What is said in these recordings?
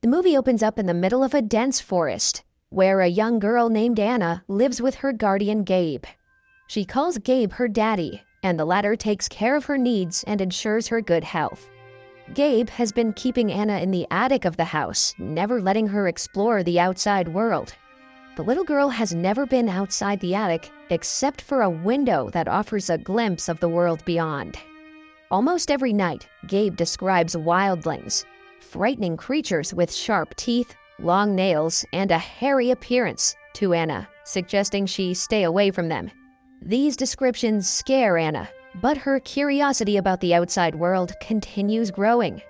The movie opens up in the middle of a dense forest, where a young girl named Anna lives with her guardian Gabe. She calls Gabe her daddy, and the latter takes care of her needs and ensures her good health. Gabe has been keeping Anna in the attic of the house, never letting her explore the outside world. The little girl has never been outside the attic except for a window that offers a glimpse of the world beyond. Almost every night, Gabe describes wildlings, frightening creatures with sharp teeth, long nails, and a hairy appearance, to Anna, suggesting she stay away from them. These descriptions scare Anna, but her curiosity about the outside world continues growing.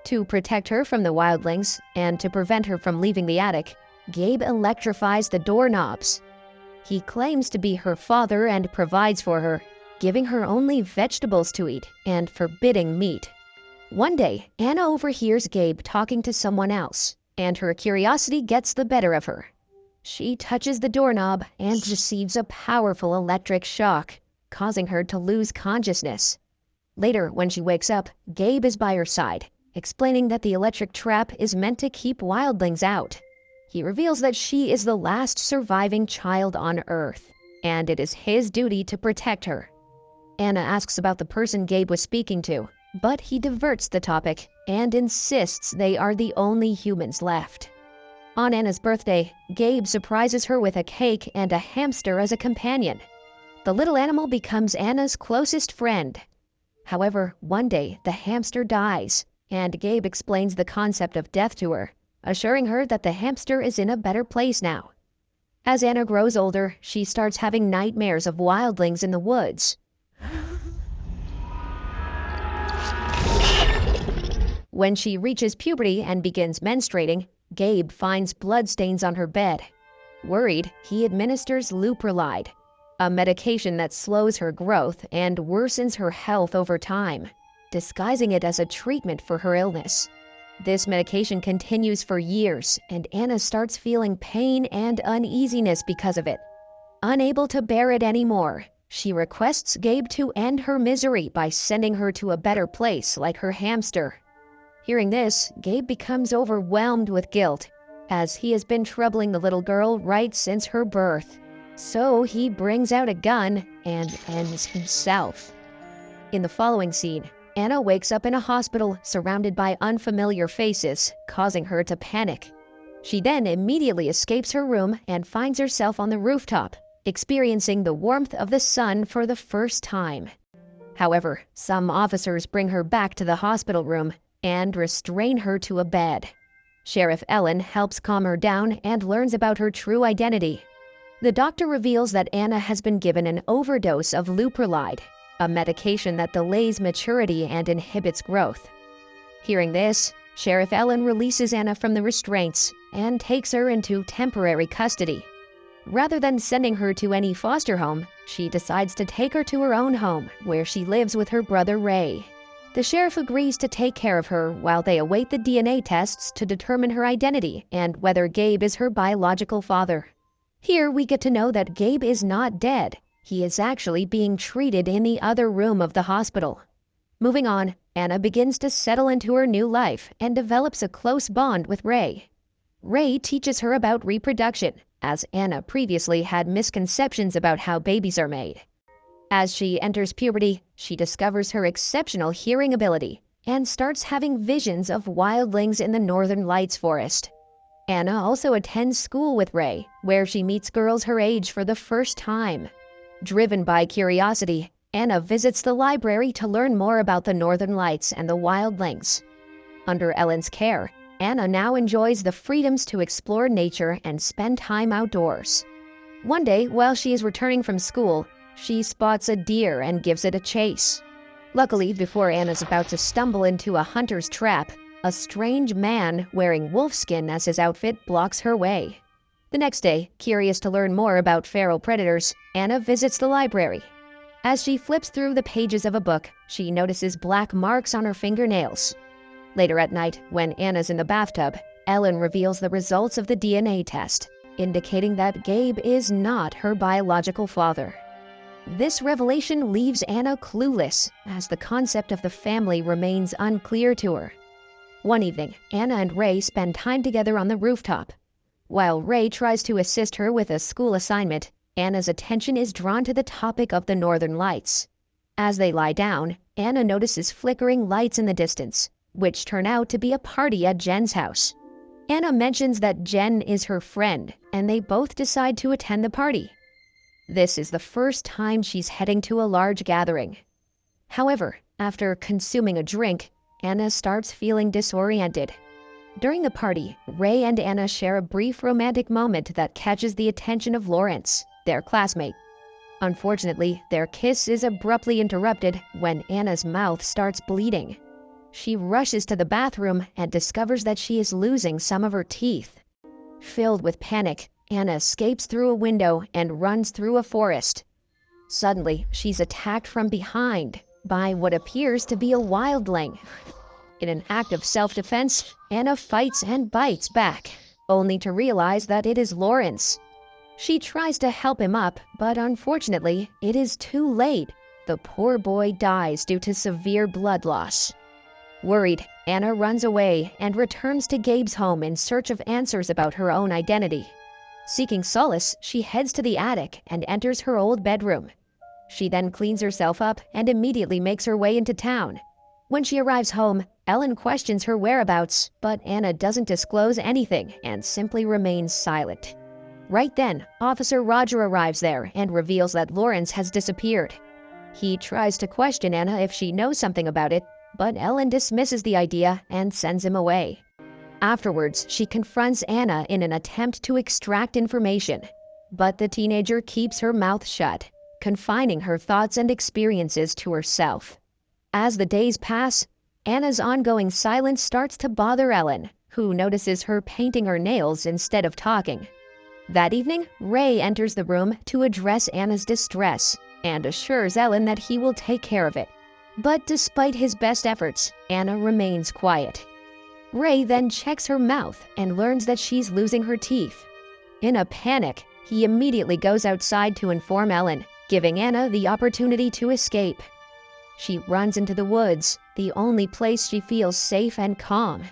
To protect her from the wildlings, and to prevent her from leaving the attic, Gabe electrifies the doorknobs. He claims to be her father and provides for her, giving her only vegetables to eat and forbidding meat. One day, Anna overhears Gabe talking to someone else, and her curiosity gets the better of her. She touches the doorknob and receives a powerful electric shock, causing her to lose consciousness. Later, when she wakes up, Gabe is by her side, explaining that the electric trap is meant to keep wildlings out. He reveals that she is the last surviving child on Earth, and it is his duty to protect her. Anna asks about the person Gabe was speaking to, but he diverts the topic and insists they are the only humans left. On Anna's birthday, Gabe surprises her with a cake and a hamster as a companion. The little animal becomes Anna's closest friend. However, one day the hamster dies, and Gabe explains the concept of death to her, assuring her that the hamster is in a better place now. As Anna grows older, she starts having nightmares of wildlings in the woods. When she reaches puberty and begins menstruating, Gabe finds bloodstains on her bed. Worried, he administers Leuprolide, a medication that slows her growth and worsens her health over time, disguising it as a treatment for her illness. This medication continues for years, and Anna starts feeling pain and uneasiness because of it. Unable to bear it anymore, she requests Gabe to end her misery by sending her to a better place like her hamster. Hearing this, Gabe becomes overwhelmed with guilt, as he has been troubling the little girl right since her birth. So he brings out a gun and ends himself. In the following scene, Anna wakes up in a hospital surrounded by unfamiliar faces, causing her to panic. She then immediately escapes her room and finds herself on the rooftop, experiencing the warmth of the sun for the first time. However, some officers bring her back to the hospital room and restrain her to a bed. Sheriff Ellen helps calm her down and learns about her true identity. The doctor reveals that Anna has been given an overdose of Leuprolide, a medication that delays maturity and inhibits growth. Hearing this, Sheriff Ellen releases Anna from the restraints and takes her into temporary custody. Rather than sending her to any foster home, she decides to take her to her own home, where she lives with her brother Ray. The sheriff agrees to take care of her while they await the DNA tests to determine her identity and whether Gabe is her biological father. Here we get to know that Gabe is not dead. He is actually being treated in the other room of the hospital. Moving on, Anna begins to settle into her new life and develops a close bond with Ray. Ray teaches her about reproduction, as Anna previously had misconceptions about how babies are made. As she enters puberty, she discovers her exceptional hearing ability and starts having visions of wildlings in the Northern Lights forest. Anna also attends school with Ray, where she meets girls her age for the first time. Driven by curiosity, Anna visits the library to learn more about the Northern Lights and the wildlings. Under Ellen's care, Anna now enjoys the freedoms to explore nature and spend time outdoors. One day, while she is returning from school, she spots a deer and gives it a chase. Luckily, before Anna's about to stumble into a hunter's trap, a strange man wearing wolfskin as his outfit blocks her way. The next day, curious to learn more about feral predators, Anna visits the library. As she flips through the pages of a book, she notices black marks on her fingernails. Later at night, when Anna's in the bathtub, Ellen reveals the results of the DNA test, indicating that Gabe is not her biological father. This revelation leaves Anna clueless, as the concept of the family remains unclear to her. One evening, Anna and Ray spend time together on the rooftop. While Ray tries to assist her with a school assignment, Anna's attention is drawn to the topic of the northern lights. As they lie down, Anna notices flickering lights in the distance, which turn out to be a party at Jen's house. Anna mentions that Jen is her friend, and they both decide to attend the party. This is the first time she's heading to a large gathering. However, after consuming a drink, Anna starts feeling disoriented. During the party, Ray and Anna share a brief romantic moment that catches the attention of Lawrence, their classmate. Unfortunately, their kiss is abruptly interrupted when Anna's mouth starts bleeding. She rushes to the bathroom and discovers that she is losing some of her teeth. Filled with panic, Anna escapes through a window and runs through a forest. Suddenly, she's attacked from behind by what appears to be a wildling. In an act of self-defense, Anna fights and bites back, only to realize that it is Lawrence. She tries to help him up, but unfortunately, it is too late. The poor boy dies due to severe blood loss. Worried, Anna runs away and returns to Gabe's home in search of answers about her own identity. Seeking solace, she heads to the attic and enters her old bedroom. She then cleans herself up and immediately makes her way into town. When she arrives home, Ellen questions her whereabouts, but Anna doesn't disclose anything and simply remains silent. Right then, Officer Roger arrives there and reveals that Lawrence has disappeared. He tries to question Anna if she knows something about it, but Ellen dismisses the idea and sends him away. Afterwards, she confronts Anna in an attempt to extract information, but the teenager keeps her mouth shut, confining her thoughts and experiences to herself. As the days pass, Anna's ongoing silence starts to bother Ellen, who notices her painting her nails instead of talking. That evening, Ray enters the room to address Anna's distress and assures Ellen that he will take care of it. But despite his best efforts, Anna remains quiet. Ray then checks her mouth and learns that she's losing her teeth. In a panic, he immediately goes outside to inform Ellen, giving Anna the opportunity to escape. She runs into the woods, the only place she feels safe and calm.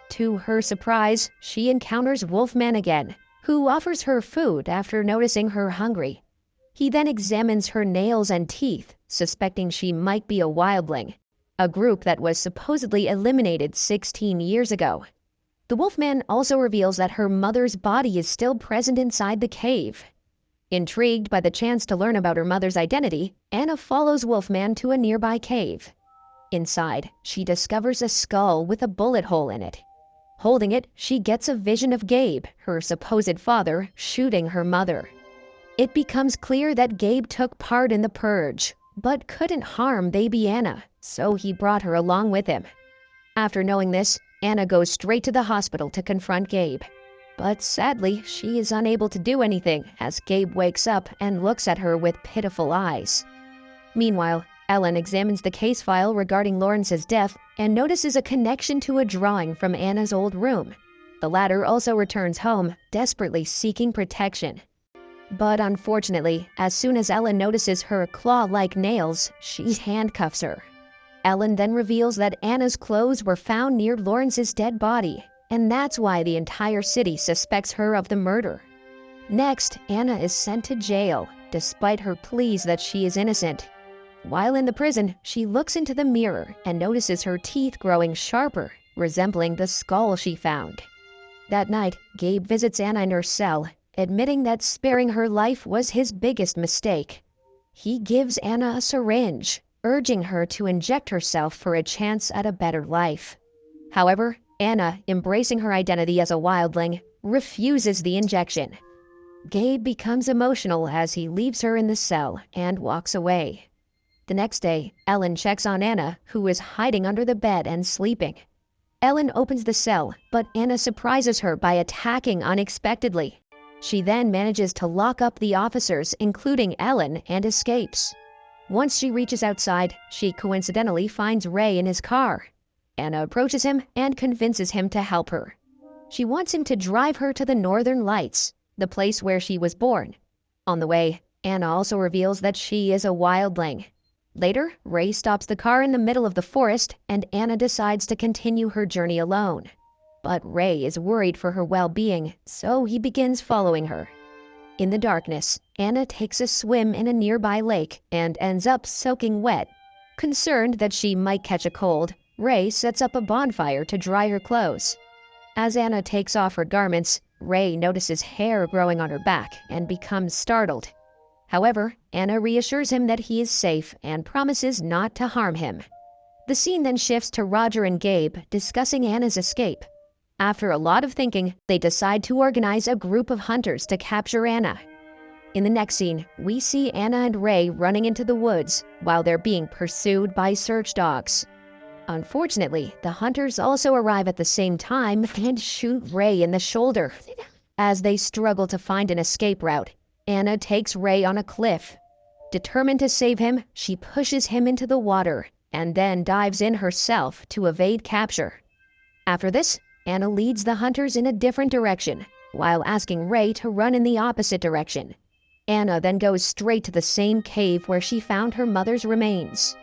To her surprise, she encounters Wolfman again, who offers her food after noticing her hungry. He then examines her nails and teeth, suspecting she might be a wildling, a group that was supposedly eliminated 16 years ago. The Wolfman also reveals that her mother's body is still present inside the cave. Intrigued by the chance to learn about her mother's identity, Anna follows Wolfman to a nearby cave. Inside, she discovers a skull with a bullet hole in it. Holding it, she gets a vision of Gabe, her supposed father, shooting her mother. It becomes clear that Gabe took part in the purge, but couldn't harm baby Anna, so he brought her along with him. After knowing this, Anna goes straight to the hospital to confront Gabe. But sadly, she is unable to do anything as Gabe wakes up and looks at her with pitiful eyes. Meanwhile, Ellen examines the case file regarding Lawrence's death and notices a connection to a drawing from Anna's old room. The latter also returns home, desperately seeking protection. But unfortunately, as soon as Ellen notices her claw-like nails, she handcuffs her. Ellen then reveals that Anna's clothes were found near Lawrence's dead body, and that's why the entire city suspects her of the murder. Next, Anna is sent to jail, despite her pleas that she is innocent. While in the prison, she looks into the mirror and notices her teeth growing sharper, resembling the skull she found. That night, Gabe visits Anna in her cell, admitting that sparing her life was his biggest mistake. He gives Anna a syringe, urging her to inject herself for a chance at a better life. However, Anna, embracing her identity as a wildling, refuses the injection. Gabe becomes emotional as he leaves her in the cell and walks away. The next day, Ellen checks on Anna, who is hiding under the bed and sleeping. Ellen opens the cell, but Anna surprises her by attacking unexpectedly. She then manages to lock up the officers, including Ellen, and escapes. Once she reaches outside, she coincidentally finds Ray in his car. Anna approaches him and convinces him to help her. She wants him to drive her to the Northern Lights, the place where she was born. On the way, Anna also reveals that she is a wildling. Later, Ray stops the car in the middle of the forest and Anna decides to continue her journey alone. But Ray is worried for her well-being, so he begins following her. In the darkness, Anna takes a swim in a nearby lake and ends up soaking wet. Concerned that she might catch a cold, Ray sets up a bonfire to dry her clothes. As Anna takes off her garments, Ray notices hair growing on her back and becomes startled. However, Anna reassures him that he is safe and promises not to harm him. The scene then shifts to Roger and Gabe discussing Anna's escape. After a lot of thinking, they decide to organize a group of hunters to capture Anna. In the next scene, we see Anna and Ray running into the woods while they're being pursued by search dogs. Unfortunately, the hunters also arrive at the same time and shoot Ray in the shoulder. As they struggle to find an escape route, Anna takes Ray on a cliff. Determined to save him, she pushes him into the water and then dives in herself to evade capture. After this, Anna leads the hunters in a different direction, while asking Ray to run in the opposite direction. Anna then goes straight to the same cave where she found her mother's remains.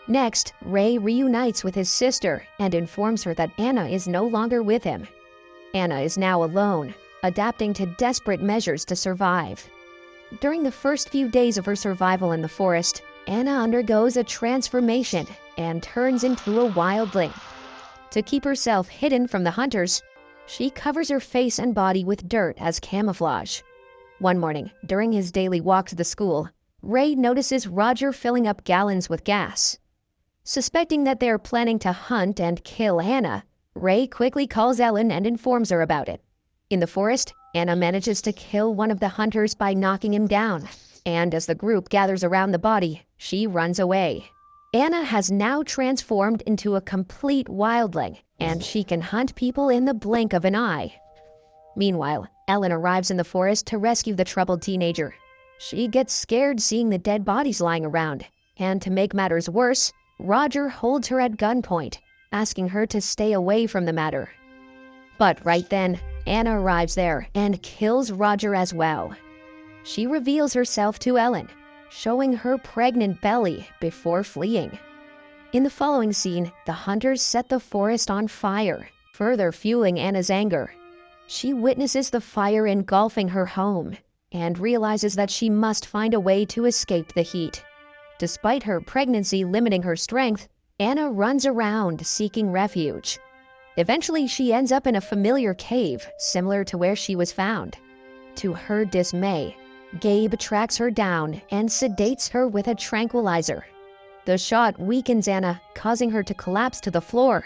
Next, Ray reunites with his sister and informs her that Anna is no longer with him. Anna is now alone, adapting to desperate measures to survive. During the first few days of her survival in the forest, Anna undergoes a transformation and turns into a wildling. To keep herself hidden from the hunters, she covers her face and body with dirt as camouflage. One morning, during his daily walk to the school, Ray notices Roger filling up gallons with gas. Suspecting that they are planning to hunt and kill Anna, Ray quickly calls Ellen and informs her about it. In the forest, Anna manages to kill one of the hunters by knocking him down, and as the group gathers around the body, she runs away. Anna has now transformed into a complete wildling, and she can hunt people in the blink of an eye. Meanwhile, Ellen arrives in the forest to rescue the troubled teenager. She gets scared seeing the dead bodies lying around, and to make matters worse, Roger holds her at gunpoint, asking her to stay away from the matter. But right then, Anna arrives there and kills Roger as well. She reveals herself to Ellen, showing her pregnant belly before fleeing. In the following scene, the hunters set the forest on fire, further fueling Anna's anger. She witnesses the fire engulfing her home and realizes that she must find a way to escape the heat. Despite her pregnancy limiting her strength, Anna runs around seeking refuge. Eventually, she ends up in a familiar cave similar to where she was found. To her dismay, Gabe tracks her down and sedates her with a tranquilizer. The shot weakens Anna, causing her to collapse to the floor.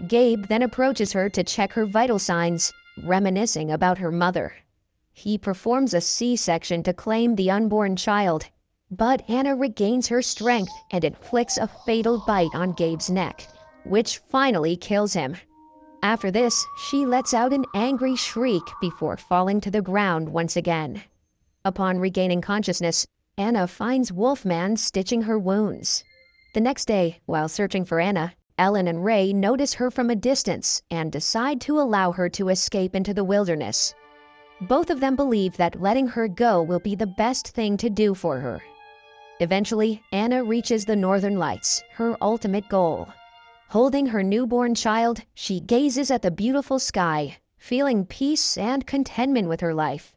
Gabe then approaches her to check her vital signs, reminiscing about her mother. He performs a C-section to claim the unborn child, but Anna regains her strength and inflicts a fatal bite on Gabe's neck, which finally kills him. After this, she lets out an angry shriek before falling to the ground once again. Upon regaining consciousness, Anna finds Wolfman stitching her wounds. The next day, while searching for Anna, Ellen and Ray notice her from a distance and decide to allow her to escape into the wilderness. Both of them believe that letting her go will be the best thing to do for her. Eventually, Anna reaches the Northern Lights, her ultimate goal. Holding her newborn child, she gazes at the beautiful sky, feeling peace and contentment with her life.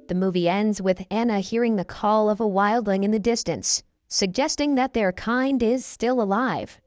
The movie ends with Anna hearing the call of a wildling in the distance, suggesting that their kind is still alive.